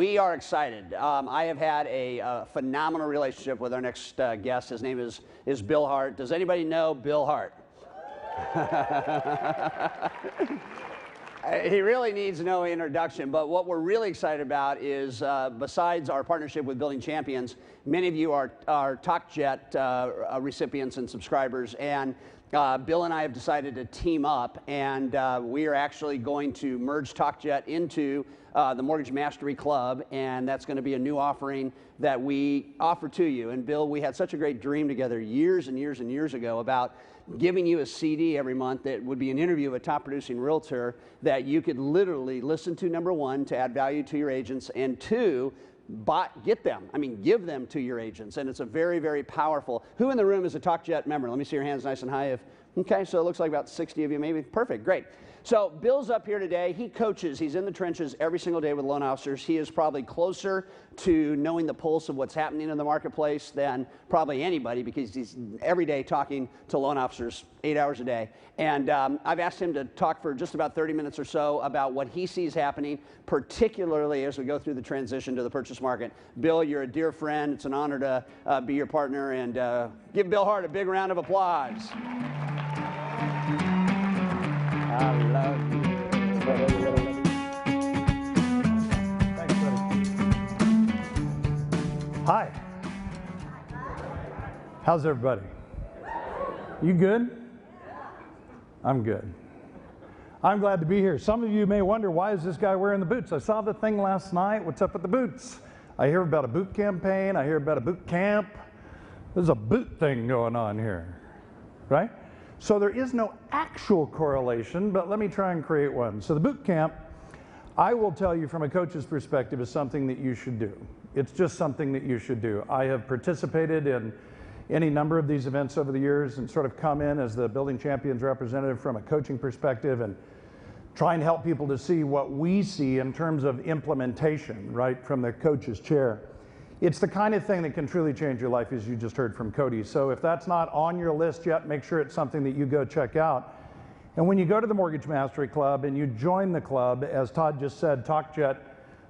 we are excited. I have had a phenomenal relationship with our next guest. His name is Bill Hart. Does anybody know Bill Hart? He really needs no introduction, but what we're really excited about is, besides our partnership with Building Champions, many of you are TalkJet recipients and subscribers, and Bill and I have decided to team up, and we are actually going to merge TalkJet into the Mortgage Mastery Club, and that's going to be a new offering that we offer to you. And Bill, we had such a great dream together years and years and years ago about giving you a CD every month that would be an interview of a top producing realtor that you could literally listen to, number one, to add value to your agents, and two, give them to your agents. And it's a very, very powerful. Who in the room is a TalkJet member? Let me see your hands nice and high. Okay, so it looks like about 60 of you maybe. Perfect, great. So Bill's up here today. He coaches. He's in the trenches every single day with loan officers. He is probably closer to knowing the pulse of what's happening in the marketplace than probably anybody, because he's every day talking to loan officers 8 hours a day. And I've asked him to talk for just about 30 minutes or so about what he sees happening, particularly as we go through the transition to the purchase market. Bill, you're a dear friend. It's an honor to be your partner. And give Bill Hart a big round of applause. I love you. Thanks, buddy. Hi. How's everybody? You good? I'm good. I'm glad to be here. Some of you may wonder, why is this guy wearing the boots? I saw the thing last night. What's up with the boots? I hear about a boot campaign. I hear about a boot camp. There's a boot thing going on here, right? So there is no actual correlation, but let me try and create one. So the boot camp, I will tell you from a coach's perspective, is something that you should do. It's just something that you should do. I have participated in any number of these events over the years and sort of come in as the Building Champions representative from a coaching perspective and try and help people to see what we see in terms of implementation, right, from the coach's chair. It's the kind of thing that can truly change your life, as you just heard from Cody. So if that's not on your list yet, make sure it's something that you go check out. And when you go to the Mortgage Mastery Club and you join the club, as Todd just said, TalkJet,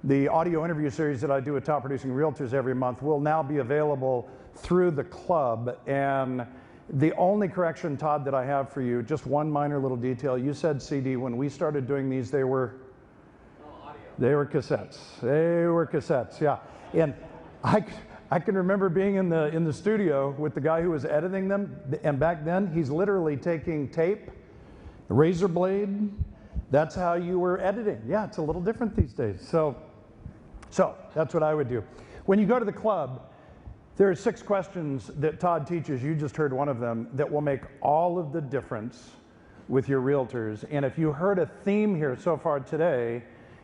the audio interview series that I do with top producing realtors every month, will now be available through the club. And the only correction, Todd, that I have for you, just one minor little detail. You said CD. When we started doing these, they were cassettes. They were cassettes, yeah. And I can remember being in the studio with the guy who was editing them, and back then he's literally taking tape, a razor blade. That's how you were editing. Yeah, it's a little different these days. So that's what I would do. When you go to the club, there are 6 questions that Todd teaches. You just heard one of them, that will make all of the difference with your realtors. And if you heard a theme here so far today,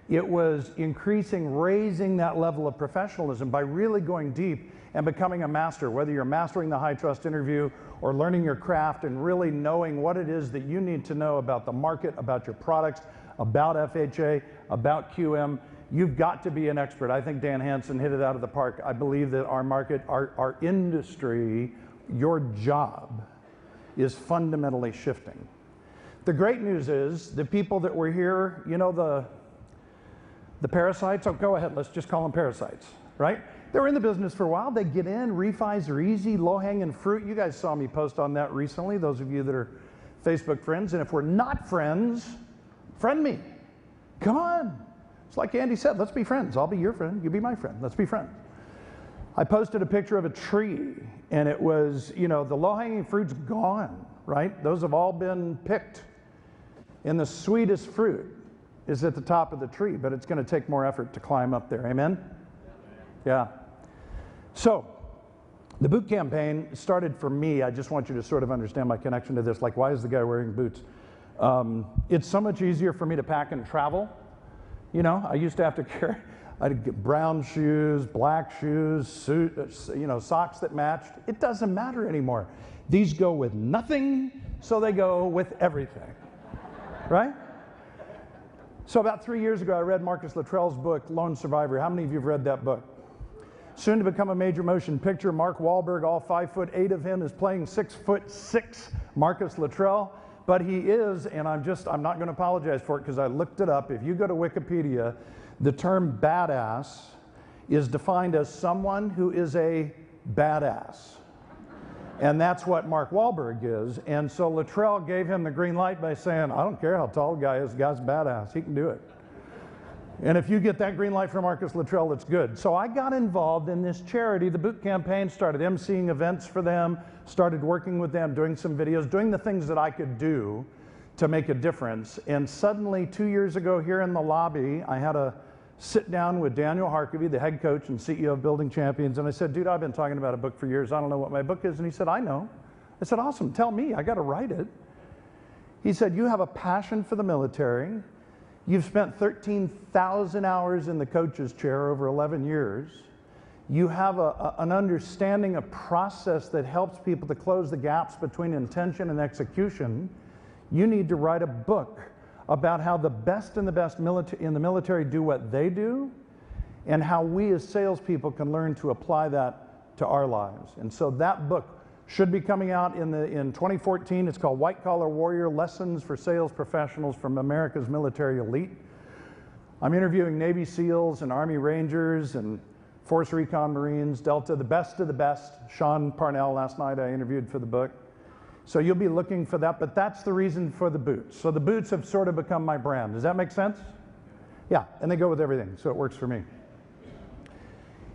it was raising that level of professionalism by really going deep and becoming a master, whether you're mastering the high trust interview or learning your craft and really knowing what it is that you need to know about the market, about your products, about FHA, about QM. You've got to be an expert. I think Dan Hansen hit it out of the park. I believe that our market, our industry, your job is fundamentally shifting. The great news is the people that were here, you know, the parasites, oh, go ahead, let's just call them parasites, right? They were in the business for a while. They get in, refis are easy, low-hanging fruit. You guys saw me post on that recently, those of you that are Facebook friends. And if we're not friends, friend me. Come on. It's like Andy said, let's be friends. I'll be your friend, you be my friend. Let's be friends. I posted a picture of a tree, and it was, you know, the low-hanging fruit's gone, right? Those have all been picked. And the sweetest fruit is at the top of the tree, but it's going to take more effort to climb up there. Amen? Yeah. So the boot campaign started for me. I just want you to sort of understand my connection to this. Like, why is the guy wearing boots? It's so much easier for me to pack and travel. You know, I used to have to carry, I'd get brown shoes, black shoes, socks that matched. It doesn't matter anymore. These go with nothing, so they go with everything, right? So about 3 years ago, I read Marcus Luttrell's book, Lone Survivor. How many of you have read that book? Soon to become a major motion picture, Mark Wahlberg, all 5'8" of him, is playing 6'6" Marcus Luttrell. But he is, and I'm not going to apologize for it because I looked it up. If you go to Wikipedia, the term badass is defined as someone who is a badass. And that's what Mark Wahlberg is. And so Luttrell gave him the green light by saying, I don't care how tall the guy is, the guy's badass, he can do it. And if you get that green light from Marcus Luttrell, it's good. So I got involved in this charity, the Boot Campaign, started emceeing events for them, started working with them, doing some videos, doing the things that I could do to make a difference. And suddenly, 2 years ago here in the lobby, I had a sit down with Daniel Harkavy, the head coach and CEO of Building Champions, and I said, dude, I've been talking about a book for years. I don't know what my book is. And he said, I know. I said, awesome, tell me, I got to write it. He said, you have a passion for the military. You've spent 13,000 hours in the coach's chair over 11 years. You have an understanding, a process that helps people to close the gaps between intention and execution. You need to write a book about how the best in the military do what they do, and how we as salespeople can learn to apply that to our lives. And so that book should be coming out in 2014. It's called White Collar Warrior: Lessons for Sales Professionals from America's Military Elite. I'm interviewing Navy SEALs and Army Rangers and Force Recon Marines, Delta, the best of the best. Sean Parnell last night I interviewed for the book. So you'll be looking for that, but that's the reason for the boots. So the boots have sort of become my brand. Does that make sense? Yeah, and they go with everything, so it works for me.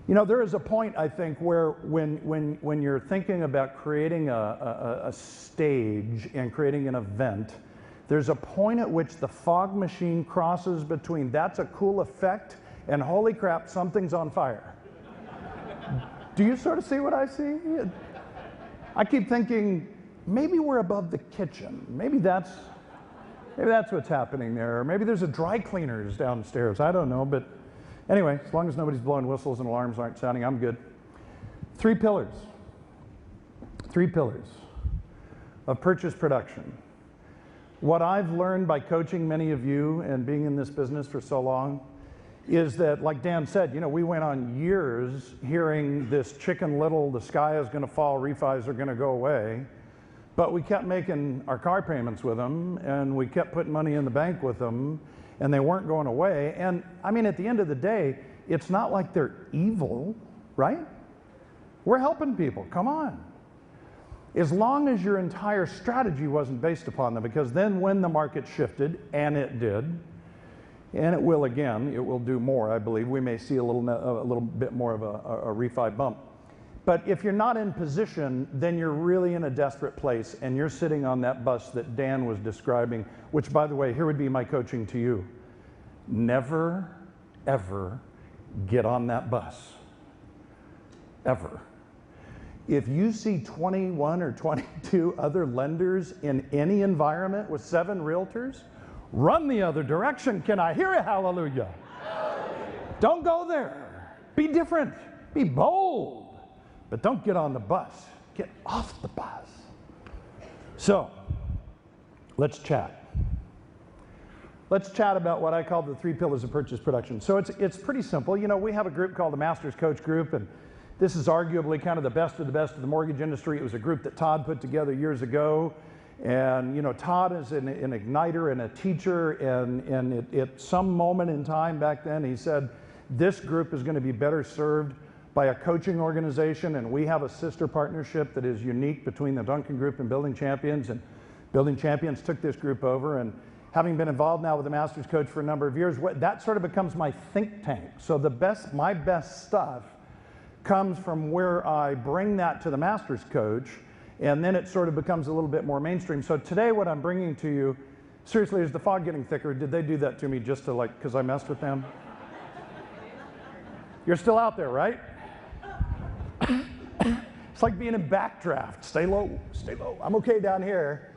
You know, there is a point, I think, where when you're thinking about creating a stage and creating an event, there's a point at which the fog machine crosses between that's a cool effect and holy crap, something's on fire. Do you sort of see what I see? I keep thinking, maybe we're above the kitchen. Maybe that's what's happening there. Or maybe there's a dry cleaners downstairs. I don't know, but anyway, as long as nobody's blowing whistles and alarms aren't sounding, I'm good. Three pillars of purchase production. What I've learned by coaching many of you and being in this business for so long is that, like Dan said, you know, we went on years hearing this Chicken Little, the sky is going to fall, refis are going to go away. But we kept making our car payments with them, and we kept putting money in the bank with them, and they weren't going away. And I mean, at the end of the day, it's not like they're evil, right? We're helping people, come on. As long as your entire strategy wasn't based upon them, because then when the market shifted, and it did, and it will again, it will do more, I believe. We may see a little bit more of a refi bump. But if you're not in position, then you're really in a desperate place, and you're sitting on that bus that Dan was describing, which, by the way, here would be my coaching to you. Never, ever get on that bus. Ever. If you see 21 or 22 other lenders in any environment with 7 realtors, run the other direction. Can I hear a hallelujah? Hallelujah. Don't go there. Be different. Be bold. But don't get on the bus. Get off the bus. So, let's chat. Let's chat about what I call the 3 pillars of purchase production. So it's pretty simple. You know, we have a group called the Masters Coach Group, and this is arguably kind of the best of the mortgage industry. It was a group that Todd put together years ago. And you know, Todd is an igniter and a teacher, and at some moment in time back then, he said, this group is going to be better served by a coaching organization, and we have a sister partnership that is unique between the Duncan Group and Building Champions, and Building Champions took this group over, and having been involved now with the Masters Coach for a number of years, that sort of becomes my think tank. So my best stuff comes from where I bring that to the Masters Coach, and then it sort of becomes a little bit more mainstream. So today what I'm bringing to you, seriously, is the fog getting thicker? Did they do that to me just to because I messed with them? You're still out there, right? It's like being in backdraft. Stay low, stay low. I'm okay down here.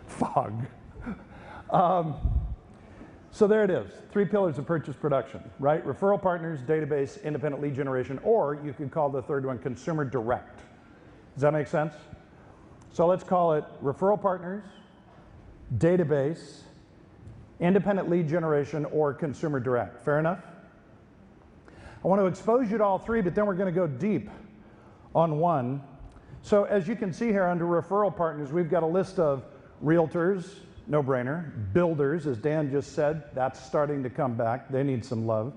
Fog. So there it is, 3 pillars of purchase production, right? Referral partners, database, independent lead generation, or you could call the third one consumer direct. Does that make sense? So let's call it referral partners, database, independent lead generation, or consumer direct. Fair enough? I want to expose you to all 3, but then we're going to go deep on one. So as you can see here under referral partners, we've got a list of realtors, no-brainer, builders, as Dan just said, that's starting to come back. They need some love.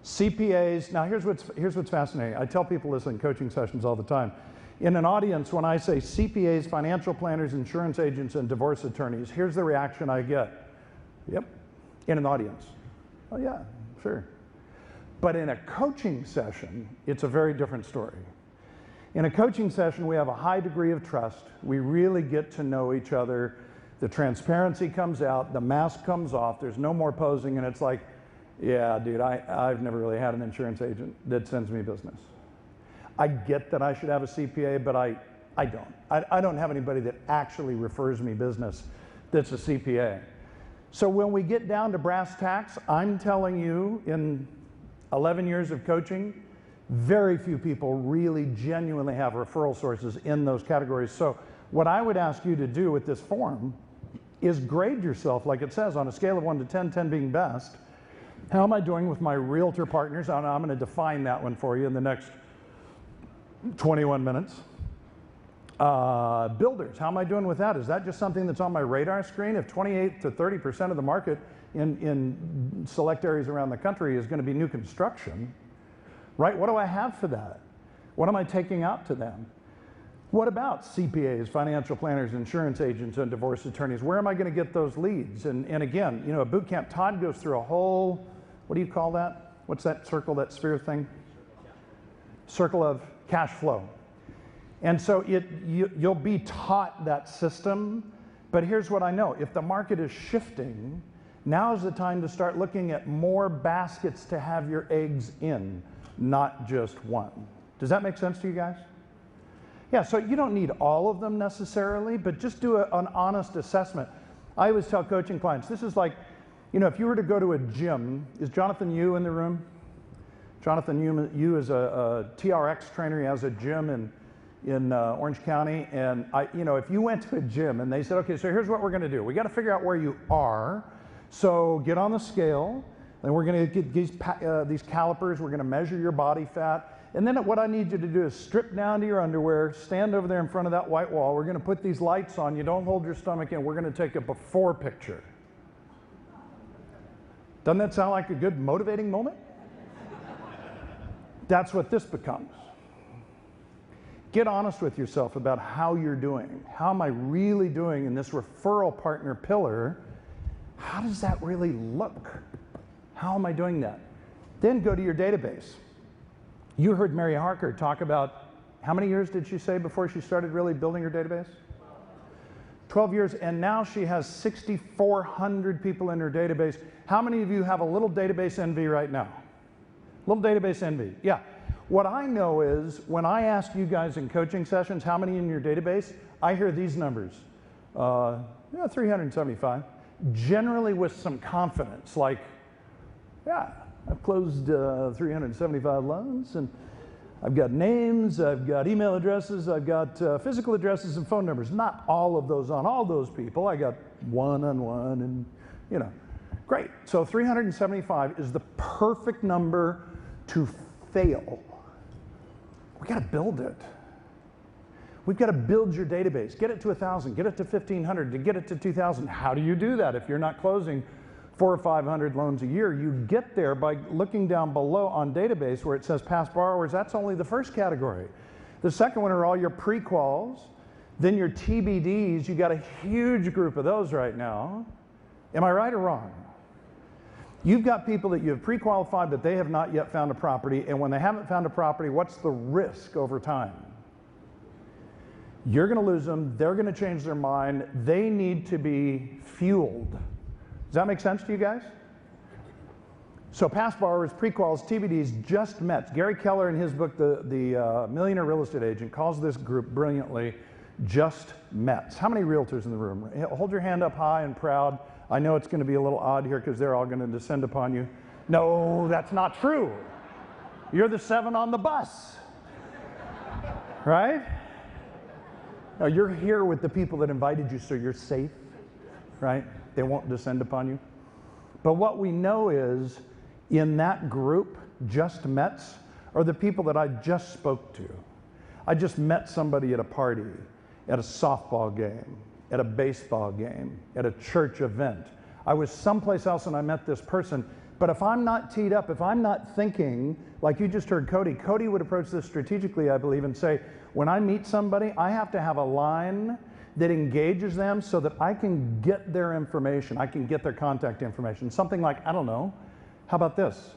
CPAs, now here's what's fascinating. I tell people this in coaching sessions all the time. In an audience, when I say CPAs, financial planners, insurance agents, and divorce attorneys, here's the reaction I get. Yep, in an audience. Oh yeah, sure. But in a coaching session, it's a very different story. In a coaching session, we have a high degree of trust. We really get to know each other. The transparency comes out, the mask comes off, there's no more posing, and it's like, yeah, dude, I've never really had an insurance agent that sends me business. I get that I should have a CPA, but I don't. I don't have anybody that actually refers me business that's a CPA. So when we get down to brass tacks, I'm telling you, in 11 years of coaching, very few people really genuinely have referral sources in those categories. So what I would ask you to do with this form is grade yourself, like it says, on a scale of 1 to 10, 10 being best. How am I doing with my realtor partners? I'm going to define that one for you in the next 21 minutes. Builders, how am I doing with that? Is that just something that's on my radar screen? If 28 to 30% of the market in select areas around the country is going to be new construction, right? What do I have for that? What am I taking out to them? What about CPAs, financial planners, insurance agents, and divorce attorneys? Where am I going to get those leads? And again, you know, at boot camp, Todd goes through a whole, what do you call that? What's that circle, that sphere thing? Circle of cash flow. And so you'll be taught that system, but here's what I know. If the market is shifting, now is the time to start looking at more baskets to have your eggs in, not just one. Does that make sense to you guys? Yeah, so you don't need all of them necessarily, but just do an honest assessment. I always tell coaching clients, this is like, you know, if you were to go to a gym, is Jonathan Yu in the room? Jonathan Yu is a TRX trainer. He has a gym in Orange County. And you know, if you went to a gym and they said, okay, so here's what we're gonna do. We gotta figure out where you are. So get on the scale, and we're gonna get these calipers, we're gonna measure your body fat. And then what I need you to do is strip down to your underwear, stand over there in front of that white wall. We're gonna put these lights on. You don't hold your stomach in. We're gonna take a before picture. Doesn't that sound like a good motivating moment? That's what this becomes. Get honest with yourself about how you're doing. How am I really doing in this referral partner pillar? How does that really look? How am I doing that? Then go to your database. You heard Mary Harker talk about, how many years did she say before she started really building her database? 12 years, and now she has 6,400 people in her database. How many of you have a little database envy right now? Little database envy, yeah. What I know is, when I ask you guys in coaching sessions, how many in your database, I hear these numbers. 375. Generally with some confidence, like, yeah, I've closed 375 loans, and I've got names, I've got email addresses, I've got physical addresses and phone numbers. Not all of those on all those people. I got one on one, and you know, great. So 375 is the perfect number to fail. We got to build it. We've got to build your database. Get it to 1,000, get it to 1,500, to get it to 2,000. How do you do that if you're not closing 400 or 500 loans a year? You get there by looking down below on database where it says past borrowers. That's only the first category. The second one are all your pre-quals. Then your TBDs, you got a huge group of those right now. Am I right or wrong? You've got people that you have pre-qualified, but they have not yet found a property. And when they haven't found a property, what's the risk over time? You're going to lose them. They're going to change their mind. They need to be fueled. Does that make sense to you guys? So past borrowers, pre-quals, TBDs, just Mets. Gary Keller, in his book, the Millionaire Real Estate Agent, calls this group brilliantly just Mets. How many realtors in the room? Hold your hand up high and proud. I know it's going to be a little odd here because they're all going to descend upon you. No, that's not true. You're the 7 on the bus, right? No, you're here with the people that invited you, so you're safe, right? They won't descend upon you. But what we know is, in that group, just Mets, are the people that I just spoke to. I just met somebody at a party, at a softball game, at a baseball game, at a church event. I was someplace else and I met this person. But if I'm not teed up, if I'm not thinking, like you just heard Cody would approach this strategically, I believe, and say, when I meet somebody, I have to have a line that engages them so that I can get their information, I can get their contact information. Something like, I don't know, how about this?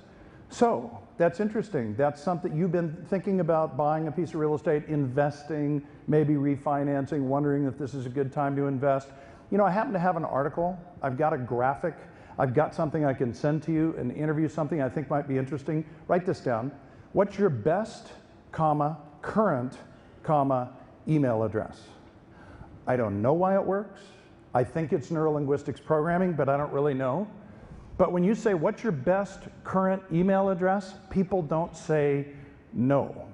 So, that's interesting. That's something you've been thinking about, buying a piece of real estate, investing, maybe refinancing, wondering if this is a good time to invest. You know, I happen to have an article. I've got a graphic. I've got something I can send to you, an interview, something I think might be interesting. Write this down. What's your best, current, email address? I don't know why it works. I think it's neurolinguistics programming, but I don't really know. But when you say, what's your best current email address, people don't say no.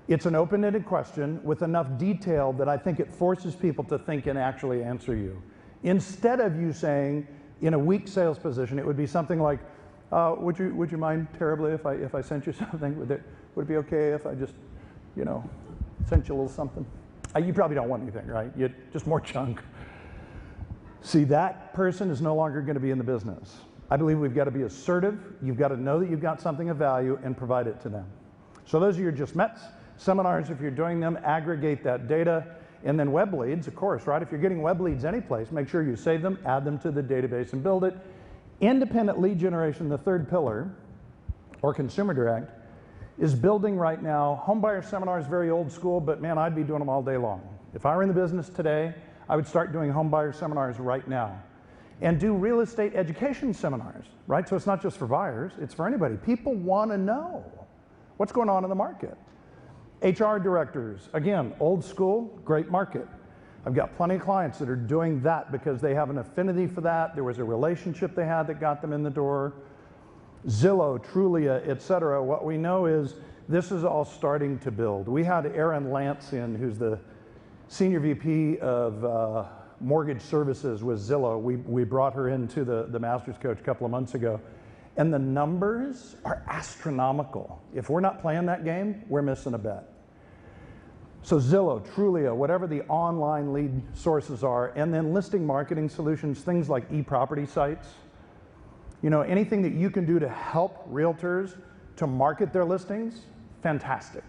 It's an open-ended question with enough detail that I think it forces people to think and actually answer you. Instead of you saying, in a weak sales position, it would be something like, would you mind terribly if I sent you something? Would it be okay if I just, you know, sent you a little something? You probably don't want anything, right? Just more junk. See, that person is no longer going to be in the business. I believe we've got to be assertive. You've got to know that you've got something of value and provide it to them. So those are your just mets. Seminars, if you're doing them, aggregate that data. And then web leads, of course, right? If you're getting web leads anyplace, make sure you save them, add them to the database, and build it. Independent lead generation, the third pillar, or consumer direct, is building right now. Homebuyer seminars, very old school, but man, I'd be doing them all day long. If I were in the business today, I would start doing homebuyer seminars right now. And do real estate education seminars, right? So it's not just for buyers, it's for anybody. People want to know what's going on in the market. HR directors, again, old school, great market. I've got plenty of clients that are doing that because they have an affinity for that. There was a relationship they had that got them in the door. Zillow, Trulia, et cetera. What we know is this is all starting to build. We had Erin Lance in, who's the Senior VP of Mortgage Services with Zillow. We brought her into the Masters Coach a couple of months ago. And the numbers are astronomical. If we're not playing that game, we're missing a bet. So Zillow, Trulia, whatever the online lead sources are, and then listing marketing solutions, things like e-property sites. You know, anything that you can do to help realtors to market their listings, fantastic.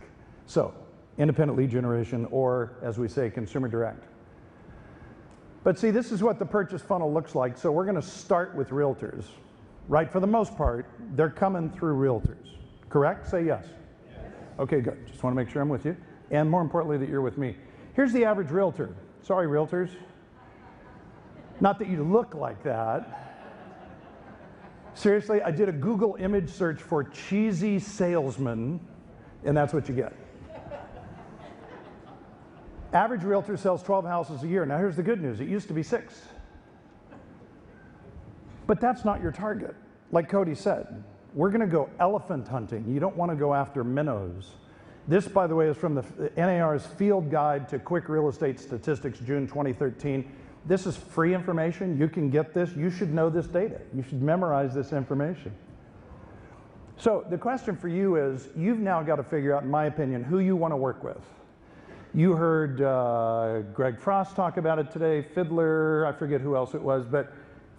So, independent lead generation, or as we say, consumer direct. But see, this is what the purchase funnel looks like. So we're going to start with realtors, right? For the most part, they're coming through realtors, correct? Say yes. Yes. Okay, good. Just want to make sure I'm with you. And more importantly, that you're with me. Here's the average realtor. Sorry, realtors. Not that you look like that. Seriously, I did a Google image search for cheesy salesman, and that's what you get. Average realtor sells 12 houses a year. Now here's the good news. It used to be 6. But that's not your target. Like Cody said, we're going to go elephant hunting. You don't want to go after minnows. This, by the way, is from the NAR's Field Guide to Quick Real Estate Statistics, June 2013. This is free information. You can get this. You should know this data. You should memorize this information. So the question for you is, you've now got to figure out, in my opinion, who you want to work with. You heard Greg Frost talk about it today, Fiddler, I forget who else it was, but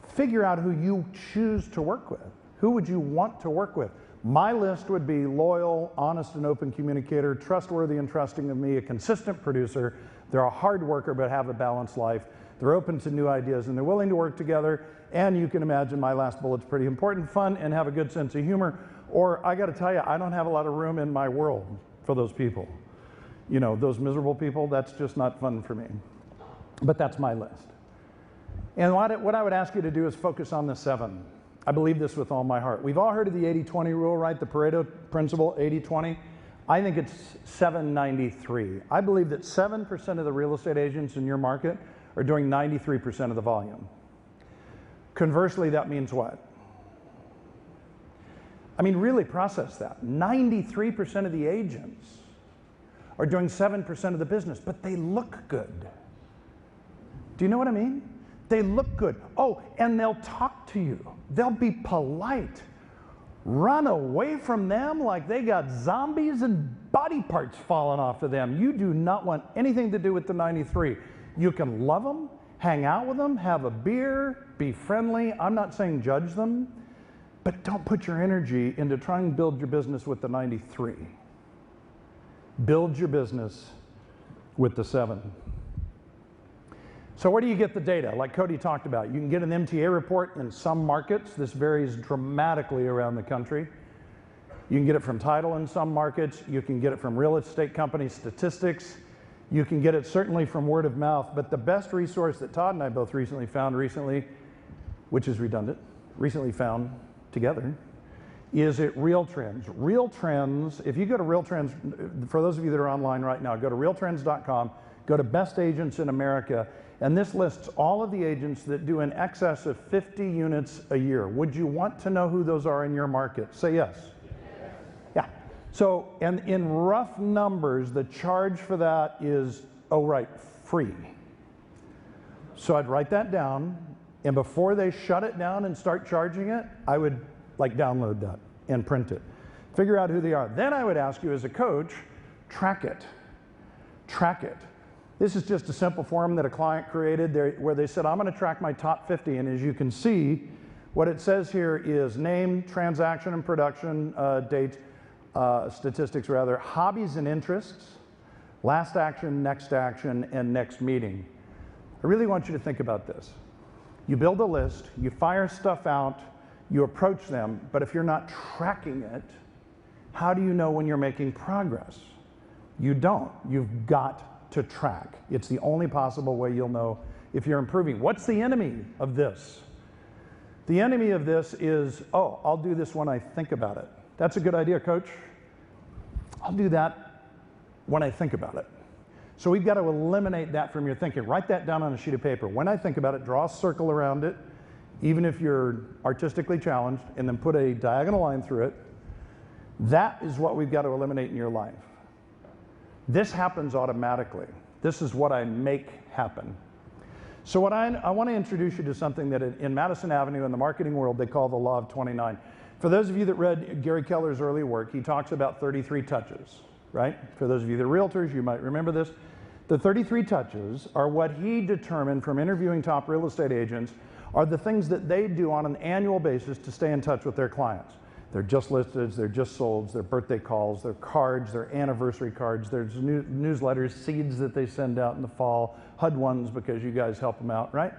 figure out who you choose to work with. Who would you want to work with? My list would be loyal, honest and open communicator, trustworthy and trusting of me, a consistent producer. They're a hard worker but have a balanced life. They're open to new ideas and they're willing to work together. And you can imagine my last bullet's pretty important, fun and have a good sense of humor. Or I got to tell you, I don't have a lot of room in my world for those people. You know, those miserable people, that's just not fun for me. But that's my list. And what I would ask you to do is focus on the 7. I believe this with all my heart. We've all heard of the 80-20 rule, right? The Pareto principle, 80-20. I think it's 7-93. I believe that 7% of the real estate agents in your market are doing 93% of the volume. Conversely, that means what? I mean, really process that. 93% of the agents are doing 7% of the business, but they look good. Do you know what I mean? They look good. Oh, and they'll talk to you. They'll be polite. Run away from them like they got zombies and body parts falling off of them. You do not want anything to do with the 93. You can love them, hang out with them, have a beer, be friendly. I'm not saying judge them, But don't put your energy into trying to build your business with the 93. Build your business with the 7. So where do you get the data? Like Cody talked about, you can get an MTA report in some markets. This varies dramatically around the country. You can get it from title in some markets. You can get it from real estate company statistics. You can get it certainly from word of mouth. But the best resource that Todd and I both found recently, which is redundant, recently found together, is at Real Trends. Real Trends, if you go to Real Trends, for those of you that are online right now, go to realtrends.com, go to Best Agents in America, and this lists all of the agents that do in excess of 50 units a year. Would you want to know who those are in your market? Say yes. Yeah. So, and in rough numbers, the charge for that is, oh right, free. So I'd write that down, and before they shut it down and start charging it, I would like download that and print it. Figure out who they are. Then I would ask you as a coach, track it. Track it. This is just a simple form that a client created there where they said, I'm going to track my top 50. And as you can see, what it says here is name, transaction and production date, statistics rather, hobbies and interests, last action, and next meeting. I really want you to think about this. You build a list, you fire stuff out, you approach them, but if you're not tracking it, how do you know when you're making progress? You don't. You've got to track. It's the only possible way you'll know if you're improving. What's the enemy of this? The enemy of this is, oh, I'll do this when I think about it. That's a good idea, coach. I'll do that when I think about it. So we've got to eliminate that from your thinking. Write that down on a sheet of paper. When I think about it, draw a circle around it, even if you're artistically challenged, and then put a diagonal line through it. That is what we've got to eliminate in your life. This happens automatically. This is what I make happen. So what I want to introduce you to something that in Madison Avenue in the marketing world they call the Law of 29. For those of you that read Gary Keller's early work, he talks about 33 touches, right? For those of you that are realtors, you might remember this. The 33 touches are what he determined from interviewing top real estate agents are the things that they do on an annual basis to stay in touch with their clients. They're just listeds, they're just solds, their birthday calls, their cards, their anniversary cards, there's newsletters, seeds that they send out in the fall, HUD ones because you guys help them out, right?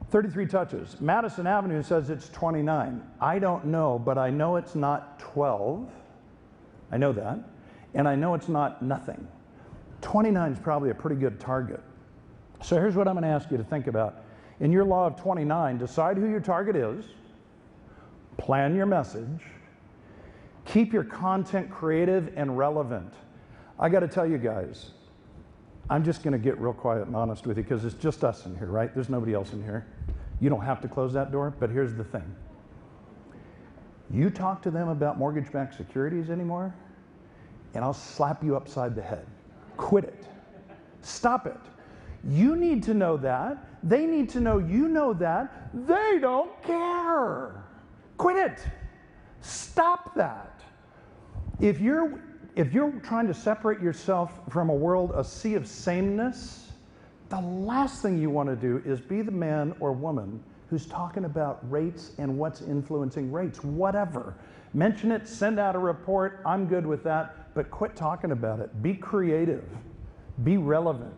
33 touches. Madison Avenue says it's 29. I don't know, but I know it's not 12. I know that. And I know it's not nothing. 29 is probably a pretty good target. So here's what I'm going to ask you to think about. In your Law of 29, decide who your target is. Plan your message. Keep your content creative and relevant. I got to tell you guys, I'm just going to get real quiet and honest with you because it's just us in here, right? There's nobody else in here. You don't have to close that door, but here's the thing. You talk to them about mortgage-backed securities anymore, and I'll slap you upside the head. Quit it. Stop it. You need to know that. They need to know you know that. They don't care. Quit it. Stop that. If you're trying to separate yourself from a world, a sea of sameness, the last thing you want to do is be the man or woman who's talking about rates and what's influencing rates, whatever. Mention it, send out a report, I'm good with that, but quit talking about it. Be creative, be relevant.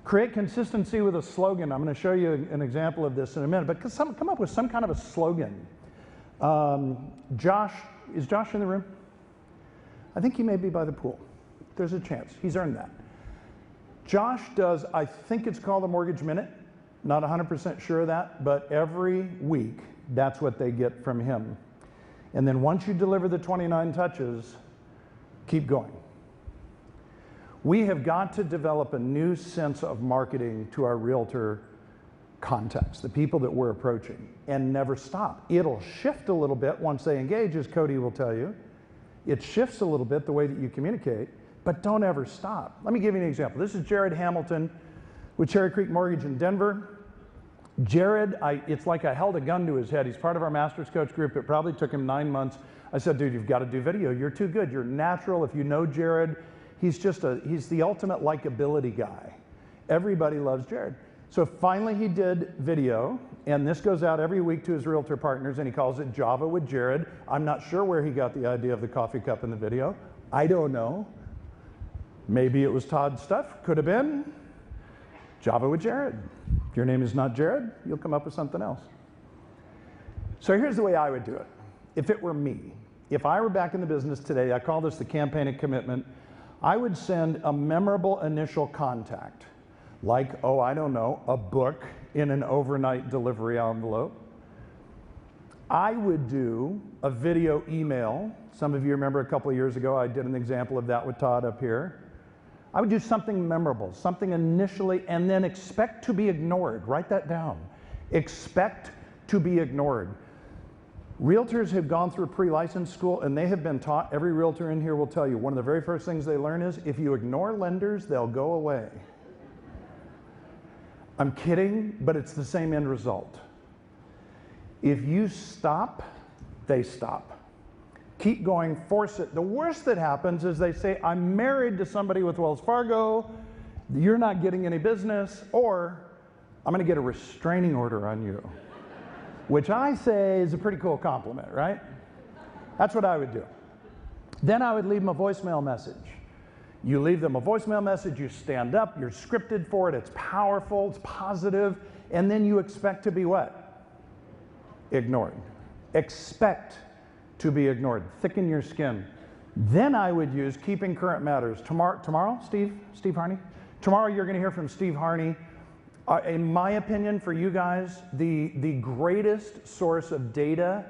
Create consistency with a slogan. I'm going to show you an example of this in a minute, but come up with some kind of a slogan. Josh, is Josh in the room? I think he may be by the pool. There's a chance. He's earned that. Josh does, I think it's called a Mortgage Minute. Not 100% sure of that, but every week, that's what they get from him. And then once you deliver the 29 touches, keep going. We have got to develop a new sense of marketing to our realtor contacts, the people that we're approaching, and never stop. It'll shift a little bit once they engage, as Cody will tell you. It shifts a little bit the way that you communicate, but don't ever stop. Let me give you an example. This is Jared Hamilton with Cherry Creek Mortgage in Denver. Jared, it's like I held a gun to his head. He's part of our Masters Coach group. It probably took him 9 months. I said, dude, you've got to do video. You're too good. You're natural. If you know Jared, he's the ultimate likability guy. Everybody loves Jared. So finally he did video, and this goes out every week to his realtor partners, and he calls it Java with Jared. I'm not sure where he got the idea of the coffee cup in the video. I don't know. Maybe it was Todd's stuff, could have been. Java with Jared. If your name is not Jared, you'll come up with something else. So here's the way I would do it. If it were me, if I were back in the business today, I call this the campaign of commitment, I would send a memorable initial contact. Like, oh, I don't know, a book in an overnight delivery envelope. I would do a video email. Some of you remember a couple of years ago, I did an example of that with Todd up here. I would do something memorable, something initially, and then expect to be ignored. Write that down. Expect to be ignored. Realtors have gone through pre-license school, and they have been taught, every realtor in here will tell you, one of the very first things they learn is, if you ignore lenders, they'll go away. I'm kidding, but it's the same end result. If you stop, they stop. Keep going, force it. The worst that happens is they say, I'm married to somebody with Wells Fargo, you're not getting any business, or I'm gonna get a restraining order on you. Which I say is a pretty cool compliment, right? That's what I would do. Then I would leave them a voicemail message. You leave them a voicemail message, you stand up, you're scripted for it, it's powerful, it's positive, and then you expect to be what? Ignored. Expect to be ignored. Thicken your skin. Then I would use Keeping Current Matters. Tomorrow, Steve Harney? Tomorrow you're gonna hear from Steve Harney. In my opinion, for you guys, the greatest source of data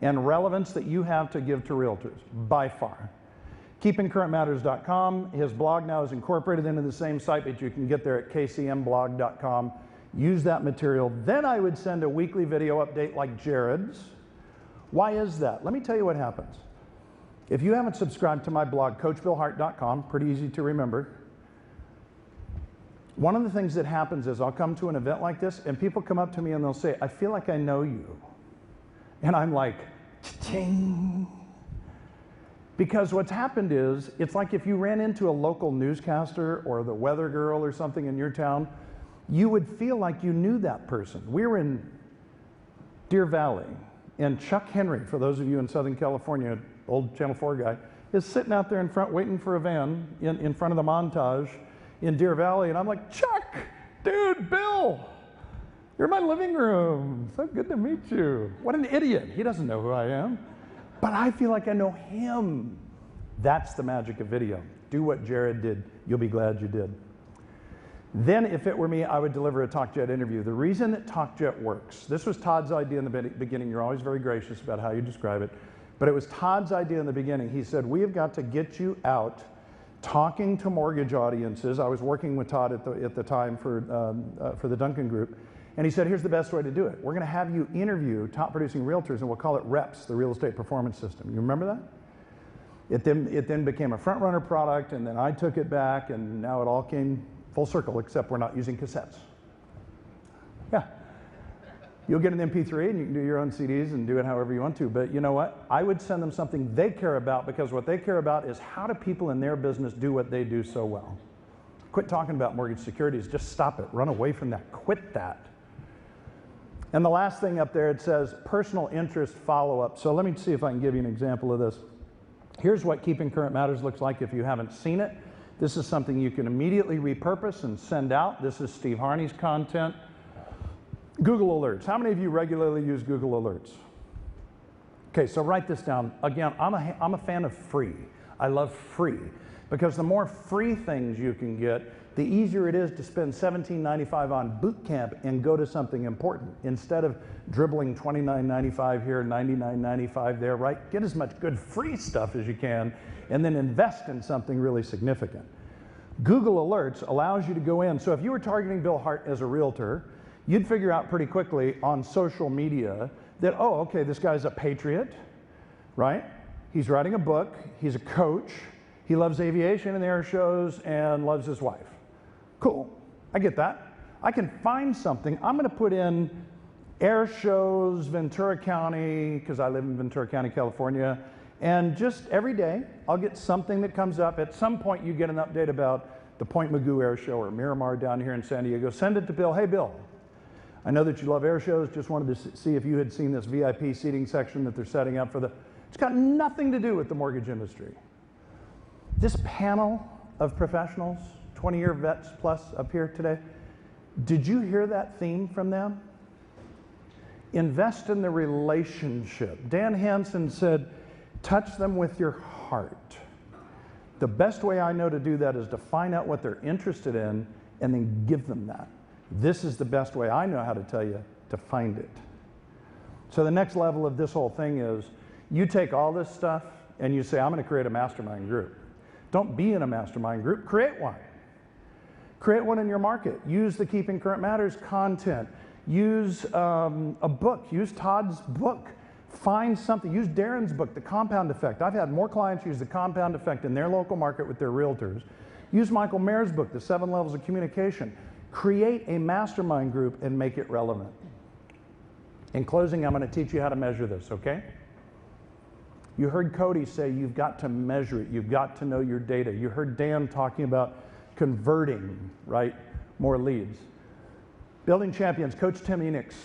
and relevance that you have to give to realtors, by far. KeepingCurrentMatters.com. His blog now is incorporated into the same site, but you can get there at kcmblog.com. Use that material. Then I would send a weekly video update like Jared's. Why is that? Let me tell you what happens. If you haven't subscribed to my blog, CoachBillHart.com, pretty easy to remember. One of the things that happens is I'll come to an event like this, and people come up to me and they'll say, I feel like I know you. And I'm like, cha-ching. Because what's happened is, it's like if you ran into a local newscaster or the weather girl or something in your town, you would feel like you knew that person. We were in Deer Valley, and Chuck Henry, for those of you in Southern California, old Channel 4 guy, is sitting out there in front waiting for a van in front of the Montage in Deer Valley, and I'm like, Chuck, dude, Bill, you're in my living room. So good to meet you. What an idiot. He doesn't know who I am. But I feel like I know him. That's the magic of video. Do what Jared did. You'll be glad you did. Then, if it were me, I would deliver a TalkJet interview. The reason that TalkJet works, this was Todd's idea in the beginning. You're always very gracious about how you describe it. But it was Todd's idea in the beginning. He said, we have got to get you out talking to mortgage audiences. I was working with Todd at the time for the Duncan Group. And he said, here's the best way to do it. We're going to have you interview top producing realtors, and we'll call it REPS, the Real Estate Performance System. You remember that? It then became a front runner product, and then I took it back, and now it all came full circle, except we're not using cassettes. Yeah. You'll get an MP3, and you can do your own CDs and do it however you want to. But you know what? I would send them something they care about, because what they care about is how do people in their business do what they do so well. Quit talking about mortgage securities. Just stop it. Run away from that. Quit that. And the last thing up there, it says personal interest follow-up. So let me see if I can give you an example of this. Here's what Keeping Current Matters looks like if you haven't seen it. This is something you can immediately repurpose and send out. This is Steve Harney's content. Google Alerts. How many of you regularly use Google Alerts? Okay, so write this down. Again, I'm a fan of free. I love free, because the more free things you can get, the easier it is to spend $17.95 on boot camp and go to something important instead of dribbling $29.95 here, $99.95 there, right? Get as much good free stuff as you can and then invest in something really significant. Google Alerts allows you to go in. So if you were targeting Bill Hart as a realtor, you'd figure out pretty quickly on social media that, oh, okay, this guy's a patriot, right? He's writing a book, he's a coach, he loves aviation and air shows and loves his wife. Cool, I get that. I can find something. I'm gonna put in air shows, Ventura County, because I live in Ventura County, California, and just every day, I'll get something that comes up. At some point, you get an update about the Point Mugu Air Show or Miramar down here in San Diego, send it to Bill. Hey, Bill, I know that you love air shows. Just wanted to see if you had seen this VIP seating section that they're setting up for the... It's got nothing to do with the mortgage industry. This panel of professionals, 20-year vets plus up here today, did you hear that theme from them? Invest in the relationship. Dan Hansen said, touch them with your heart. The best way I know to do that is to find out what they're interested in and then give them that. This is the best way I know how to tell you to find it. So the next level of this whole thing is you take all this stuff and you say, I'm going to create a mastermind group. Don't be in a mastermind group, create one. Create one in your market. Use the Keeping Current Matters content. Use a book. Use Todd's book. Find something. Use Darren's book, The Compound Effect. I've had more clients use The Compound Effect in their local market with their realtors. Use Michael Mayer's book, The 7 Levels of Communication. Create a mastermind group and make it relevant. In closing, I'm going to teach you how to measure this, okay? You heard Cody say you've got to measure it. You've got to know your data. You heard Dan talking about converting, right? More leads. Building Champions, Coach Tim Enix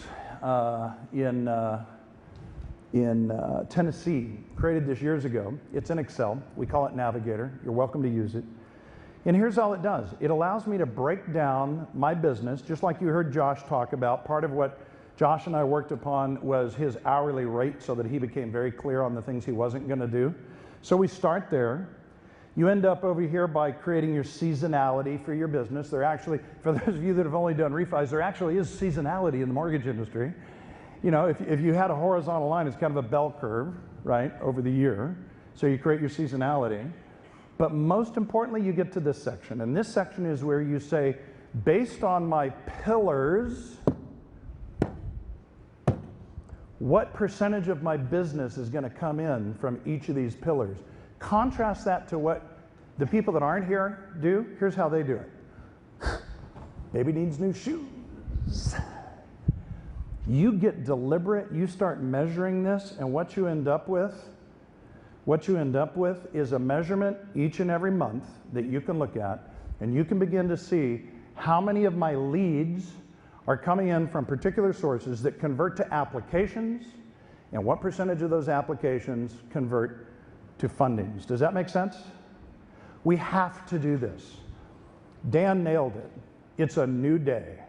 in Tennessee created this years ago. It's in Excel. We call it Navigator. You're welcome to use it. And here's all it does. It allows me to break down my business, just like you heard Josh talk about. Part of what Josh and I worked upon was his hourly rate so that he became very clear on the things he wasn't going to do. So we start there. You end up over here by creating your seasonality for your business. There actually, for those of you that have only done refis, there actually is seasonality in the mortgage industry. You know, if you had a horizontal line, it's kind of a bell curve, right, over the year. So you create your seasonality. But most importantly, you get to this section. And this section is where you say, based on my pillars, what percentage of my business is going to come in from each of these pillars? Contrast that to what the people that aren't here do. Here's how they do it. Baby needs new shoes. You get deliberate, you start measuring this, and what you end up with is a measurement each and every month that you can look at, and you can begin to see how many of my leads are coming in from particular sources that convert to applications, and what percentage of those applications convert to fundings. Does that make sense? We have to do this. Dan nailed it. It's a new day.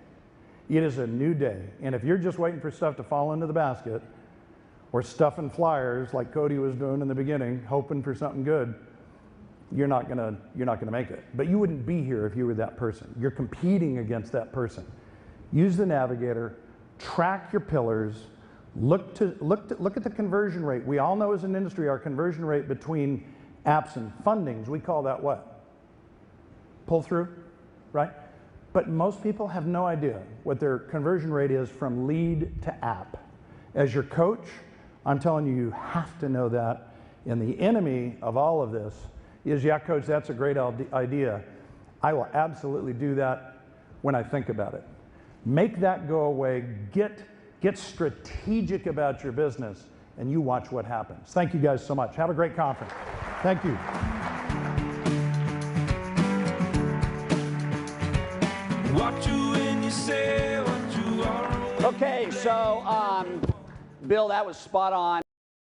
It is a new day. And if you're just waiting for stuff to fall into the basket or stuffing flyers like Cody was doing in the beginning, hoping for something good, you're not gonna make it. But you wouldn't be here if you were that person. You're competing against that person. Use the Navigator, track your pillars, look at the conversion rate. We all know as an industry our conversion rate between apps and fundings, we call that what? Pull through, right? But most people have no idea what their conversion rate is from lead to app. As your coach, I'm telling you, you have to know that. And the enemy of all of this is, yeah, coach, that's a great idea. I will absolutely do that when I think about it. Make that go away. Get strategic about your business, and you watch what happens. Thank you guys so much. Have a great conference. Thank you. Okay, so Bill, that was spot on.